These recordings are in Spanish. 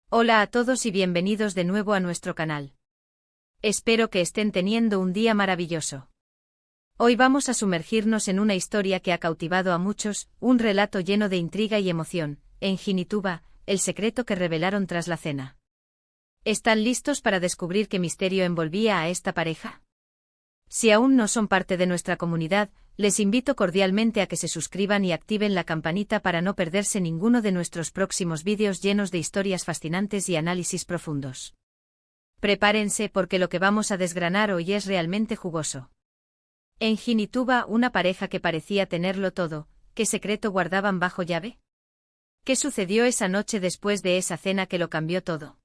Hola a todos y bienvenidos de nuevo a nuestro canal. Espero que estén teniendo un día maravilloso. Hoy vamos a sumergirnos en una historia que ha cautivado a muchos, un relato lleno de intriga y emoción, Engin y Tuba, el secreto que revelaron tras la cena. ¿Están listos para descubrir qué misterio envolvía a esta pareja? Si aún no son parte de nuestra comunidad, les invito cordialmente a que se suscriban y activen la campanita para no perderse ninguno de nuestros próximos vídeos llenos de historias fascinantes y análisis profundos. Prepárense porque lo que vamos a desgranar hoy es realmente jugoso. Engin y Tuba, una pareja que parecía tenerlo todo, ¿qué secreto guardaban bajo llave? ¿Qué sucedió esa noche después de esa cena que lo cambió todo?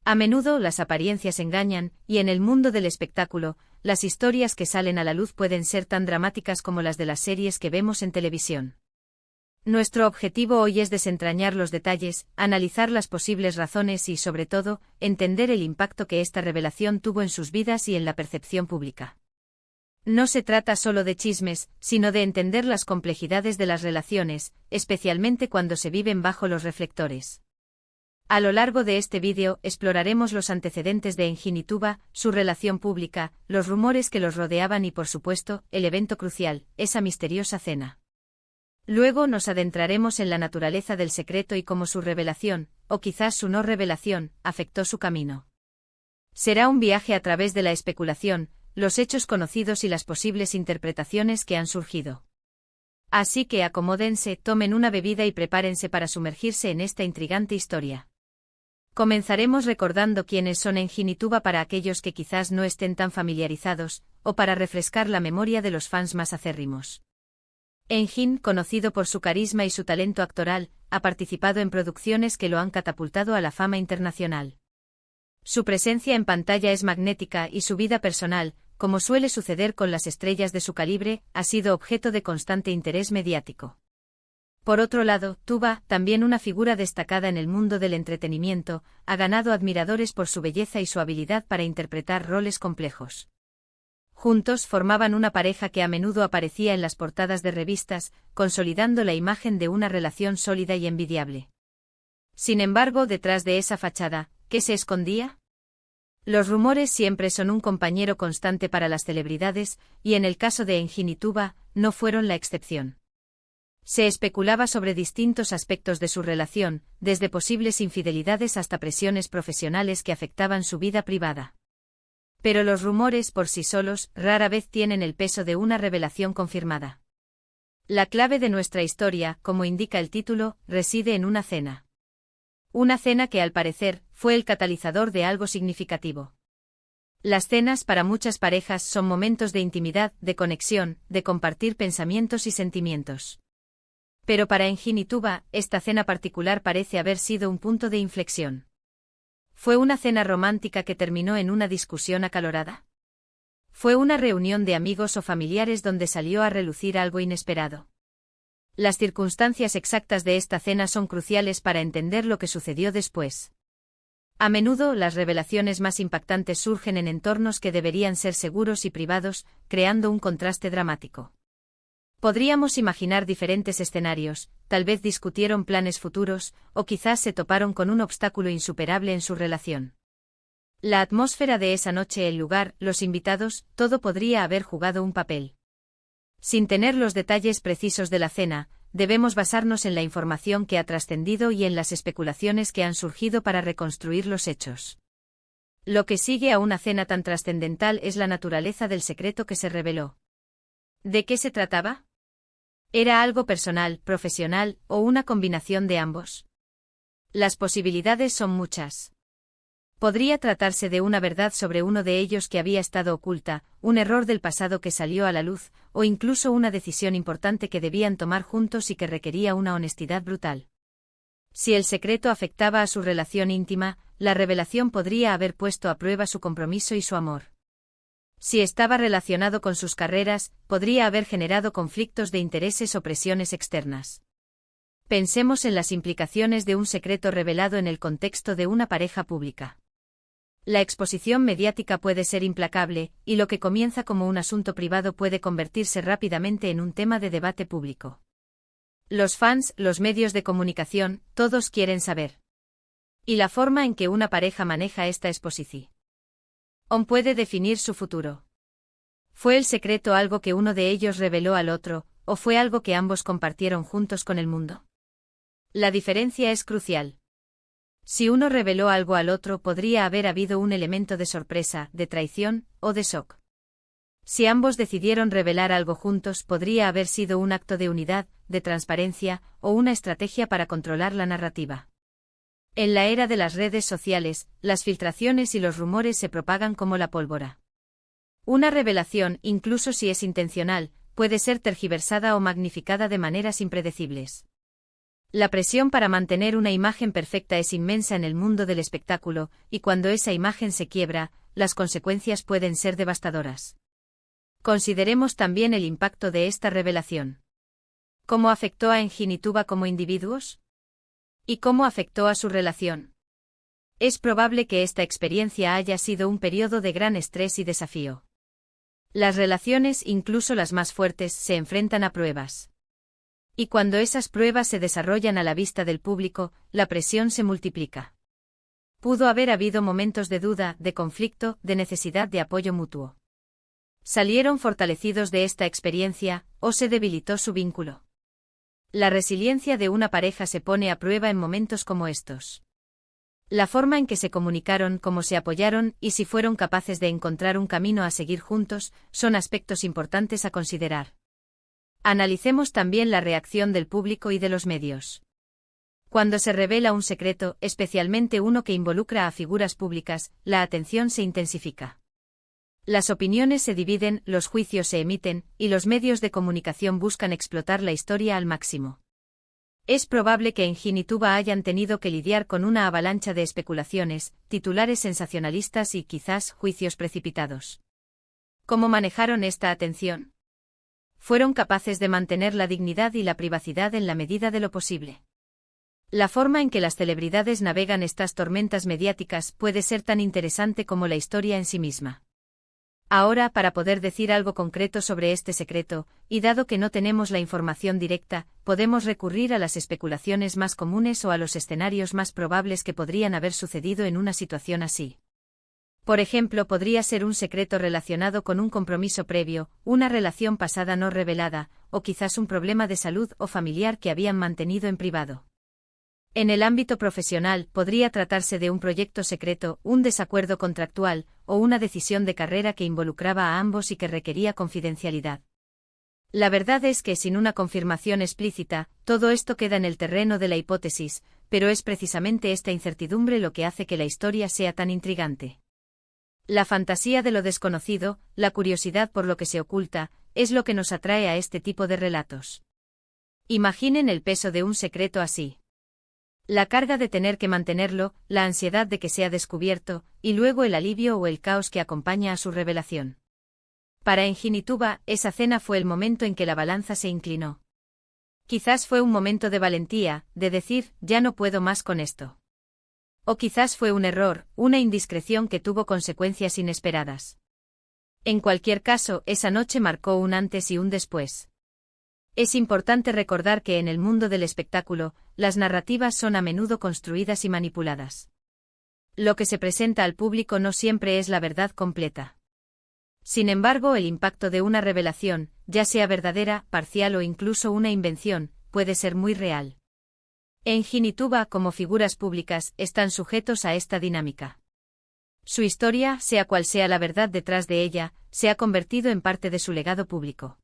A menudo las apariencias engañan, y en el mundo del espectáculo, las historias que salen a la luz pueden ser tan dramáticas como las de las series que vemos en televisión. Nuestro objetivo hoy es desentrañar los detalles, analizar las posibles razones y, sobre todo, entender el impacto que esta revelación tuvo en sus vidas y en la percepción pública. No se trata solo de chismes, sino de entender las complejidades de las relaciones, especialmente cuando se viven bajo los reflectores. A lo largo de este vídeo exploraremos los antecedentes de Engin y Tuba, su relación pública, los rumores que los rodeaban y por supuesto, el evento crucial, esa misteriosa cena. Luego nos adentraremos en la naturaleza del secreto y cómo su revelación, o quizás su no revelación, afectó su camino. Será un viaje a través de la especulación, los hechos conocidos y las posibles interpretaciones que han surgido. Así que acomódense, tomen una bebida y prepárense para sumergirse en esta intrigante historia. Comenzaremos recordando quiénes son Engin y Tuba para aquellos que quizás no estén tan familiarizados, o para refrescar la memoria de los fans más acérrimos. Engin, conocido por su carisma y su talento actoral, ha participado en producciones que lo han catapultado a la fama internacional. Su presencia en pantalla es magnética y su vida personal, como suele suceder con las estrellas de su calibre, ha sido objeto de constante interés mediático. Por otro lado, Tuba, también una figura destacada en el mundo del entretenimiento, ha ganado admiradores por su belleza y su habilidad para interpretar roles complejos. Juntos formaban una pareja que a menudo aparecía en las portadas de revistas, consolidando la imagen de una relación sólida y envidiable. Sin embargo, detrás de esa fachada, ¿qué se escondía? Los rumores siempre son un compañero constante para las celebridades, y en el caso de Engin y Tuba, no fueron la excepción. Se especulaba sobre distintos aspectos de su relación, desde posibles infidelidades hasta presiones profesionales que afectaban su vida privada. Pero los rumores por sí solos rara vez tienen el peso de una revelación confirmada. La clave de nuestra historia, como indica el título, reside en una cena. Una cena que al parecer fue el catalizador de algo significativo. Las cenas para muchas parejas son momentos de intimidad, de conexión, de compartir pensamientos y sentimientos. Pero para Engin y Tuba, esta cena particular parece haber sido un punto de inflexión. ¿Fue una cena romántica que terminó en una discusión acalorada? ¿Fue una reunión de amigos o familiares donde salió a relucir algo inesperado? Las circunstancias exactas de esta cena son cruciales para entender lo que sucedió después. A menudo las revelaciones más impactantes surgen en entornos que deberían ser seguros y privados, creando un contraste dramático. Podríamos imaginar diferentes escenarios, tal vez discutieron planes futuros, o quizás se toparon con un obstáculo insuperable en su relación. La atmósfera de esa noche, el lugar, los invitados, todo podría haber jugado un papel. Sin tener los detalles precisos de la cena, debemos basarnos en la información que ha trascendido y en las especulaciones que han surgido para reconstruir los hechos. Lo que sigue a una cena tan trascendental es la naturaleza del secreto que se reveló. ¿De qué se trataba? ¿Era algo personal, profesional, o una combinación de ambos? Las posibilidades son muchas. Podría tratarse de una verdad sobre uno de ellos que había estado oculta, un error del pasado que salió a la luz, o incluso una decisión importante que debían tomar juntos y que requería una honestidad brutal. Si el secreto afectaba a su relación íntima, la revelación podría haber puesto a prueba su compromiso y su amor. Si estaba relacionado con sus carreras, podría haber generado conflictos de intereses o presiones externas. Pensemos en las implicaciones de un secreto revelado en el contexto de una pareja pública. La exposición mediática puede ser implacable, y lo que comienza como un asunto privado puede convertirse rápidamente en un tema de debate público. Los fans, los medios de comunicación, todos quieren saber. Y la forma en que una pareja maneja esta exposición puede definir su futuro. ¿Fue el secreto algo que uno de ellos reveló al otro, o fue algo que ambos compartieron juntos con el mundo? La diferencia es crucial. Si uno reveló algo al otro, podría haber habido un elemento de sorpresa, de traición, o de shock. Si ambos decidieron revelar algo juntos, podría haber sido un acto de unidad, de transparencia, o una estrategia para controlar la narrativa. En la era de las redes sociales, las filtraciones y los rumores se propagan como la pólvora. Una revelación, incluso si es intencional, puede ser tergiversada o magnificada de maneras impredecibles. La presión para mantener una imagen perfecta es inmensa en el mundo del espectáculo, y cuando esa imagen se quiebra, las consecuencias pueden ser devastadoras. Consideremos también el impacto de esta revelación. ¿Cómo afectó a Engin y Tuba como individuos? ¿Y cómo afectó a su relación? Es probable que esta experiencia haya sido un periodo de gran estrés y desafío. Las relaciones, incluso las más fuertes, se enfrentan a pruebas. Y cuando esas pruebas se desarrollan a la vista del público, la presión se multiplica. Pudo haber habido momentos de duda, de conflicto, de necesidad de apoyo mutuo. ¿Salieron fortalecidos de esta experiencia, o se debilitó su vínculo? La resiliencia de una pareja se pone a prueba en momentos como estos. La forma en que se comunicaron, cómo se apoyaron y si fueron capaces de encontrar un camino a seguir juntos, son aspectos importantes a considerar. Analicemos también la reacción del público y de los medios. Cuando se revela un secreto, especialmente uno que involucra a figuras públicas, la atención se intensifica. Las opiniones se dividen, los juicios se emiten, y los medios de comunicación buscan explotar la historia al máximo. Es probable que Engin y Tuba hayan tenido que lidiar con una avalancha de especulaciones, titulares sensacionalistas y quizás juicios precipitados. ¿Cómo manejaron esta atención? Fueron capaces de mantener la dignidad y la privacidad en la medida de lo posible. La forma en que las celebridades navegan estas tormentas mediáticas puede ser tan interesante como la historia en sí misma. Ahora, para poder decir algo concreto sobre este secreto, y dado que no tenemos la información directa, podemos recurrir a las especulaciones más comunes o a los escenarios más probables que podrían haber sucedido en una situación así. Por ejemplo, podría ser un secreto relacionado con un compromiso previo, una relación pasada no revelada, o quizás un problema de salud o familiar que habían mantenido en privado. En el ámbito profesional, podría tratarse de un proyecto secreto, un desacuerdo contractual, o una decisión de carrera que involucraba a ambos y que requería confidencialidad. La verdad es que sin una confirmación explícita, todo esto queda en el terreno de la hipótesis, pero es precisamente esta incertidumbre lo que hace que la historia sea tan intrigante. La fantasía de lo desconocido, la curiosidad por lo que se oculta, es lo que nos atrae a este tipo de relatos. Imaginen el peso de un secreto así. La carga de tener que mantenerlo, la ansiedad de que sea descubierto, y luego el alivio o el caos que acompaña a su revelación. Para Engin y Tuba, esa cena fue el momento en que la balanza se inclinó. Quizás fue un momento de valentía, de decir, ya no puedo más con esto. O quizás fue un error, una indiscreción que tuvo consecuencias inesperadas. En cualquier caso, esa noche marcó un antes y un después. Es importante recordar que en el mundo del espectáculo, las narrativas son a menudo construidas y manipuladas. Lo que se presenta al público no siempre es la verdad completa. Sin embargo, el impacto de una revelación, ya sea verdadera, parcial o incluso una invención, puede ser muy real. Engin y Tuba, como figuras públicas, están sujetos a esta dinámica. Su historia, sea cual sea la verdad detrás de ella, se ha convertido en parte de su legado público.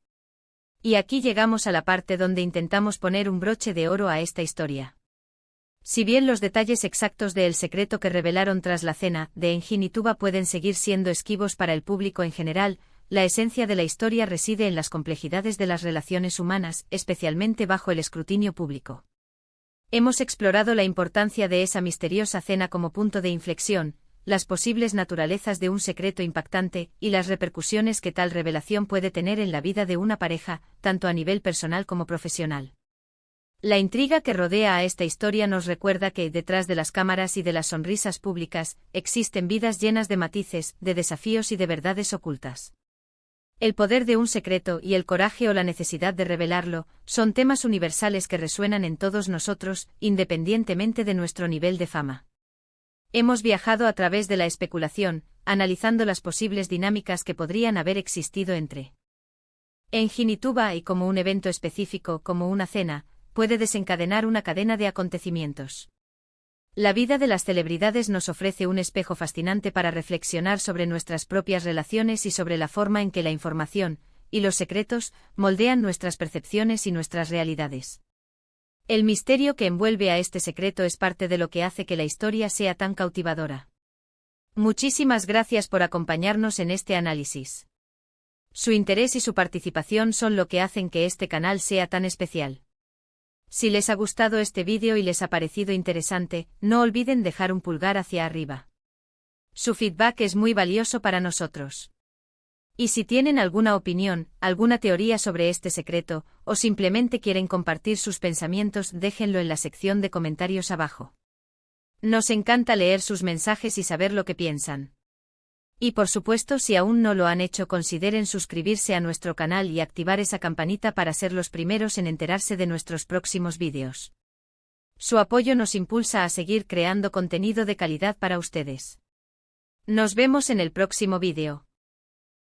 Y aquí llegamos a la parte donde intentamos poner un broche de oro a esta historia. Si bien los detalles exactos de El secreto que revelaron tras la cena de Engin y Tuba pueden seguir siendo esquivos para el público en general, la esencia de la historia reside en las complejidades de las relaciones humanas, especialmente bajo el escrutinio público. Hemos explorado la importancia de esa misteriosa cena como punto de inflexión, las posibles naturalezas de un secreto impactante y las repercusiones que tal revelación puede tener en la vida de una pareja, tanto a nivel personal como profesional. La intriga que rodea a esta historia nos recuerda que, detrás de las cámaras y de las sonrisas públicas, existen vidas llenas de matices, de desafíos y de verdades ocultas. El poder de un secreto y el coraje o la necesidad de revelarlo son temas universales que resuenan en todos nosotros, independientemente de nuestro nivel de fama. Hemos viajado a través de la especulación, analizando las posibles dinámicas que podrían haber existido entre Engin y Tuba, y como un evento específico, como una cena, puede desencadenar una cadena de acontecimientos. La vida de las celebridades nos ofrece un espejo fascinante para reflexionar sobre nuestras propias relaciones y sobre la forma en que la información, y los secretos, moldean nuestras percepciones y nuestras realidades. El misterio que envuelve a este secreto es parte de lo que hace que la historia sea tan cautivadora. Muchísimas gracias por acompañarnos en este análisis. Su interés y su participación son lo que hacen que este canal sea tan especial. Si les ha gustado este vídeo y les ha parecido interesante, no olviden dejar un pulgar hacia arriba. Su feedback es muy valioso para nosotros. Y si tienen alguna opinión, alguna teoría sobre este secreto, o simplemente quieren compartir sus pensamientos, déjenlo en la sección de comentarios abajo. Nos encanta leer sus mensajes y saber lo que piensan. Y por supuesto, si aún no lo han hecho, consideren suscribirse a nuestro canal y activar esa campanita para ser los primeros en enterarse de nuestros próximos vídeos. Su apoyo nos impulsa a seguir creando contenido de calidad para ustedes. Nos vemos en el próximo vídeo.